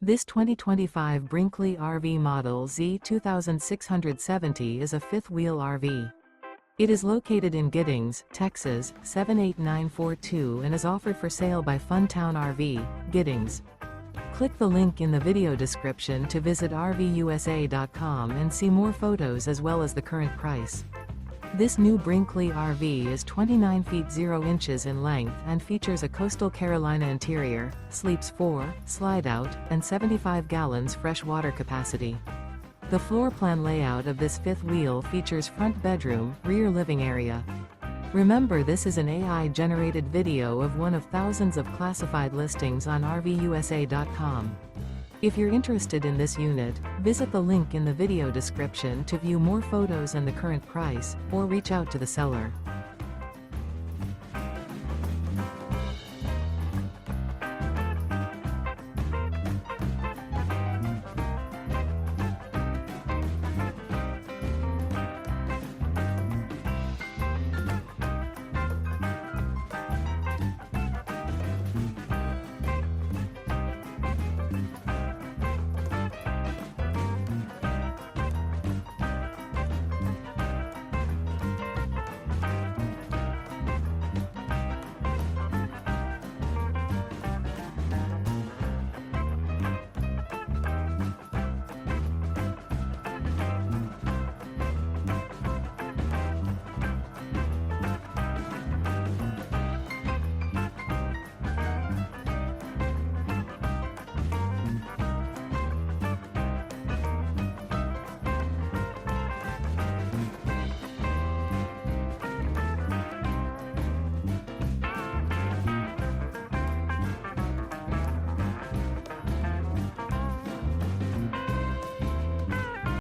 This 2025 Brinkley RV Model Z 2670 is a fifth-wheel RV. It is located in Giddings, Texas, 78942 and is offered for sale by Funtown RV, Giddings. Click the link in the video description to visit RVUSA.com and see more photos as well as the current price. This new Brinkley RV is 29 feet 0 inches in length and features a Coastal Carolina interior, sleeps 4, slide-out, and 75 gallons fresh water capacity. The floor plan layout of this fifth wheel features front bedroom, rear living area. Remember, this is an AI-generated video of one of thousands of classified listings on RVUSA.com. If you're interested in this unit, visit the link in the video description to view more photos and the current price, or reach out to the seller.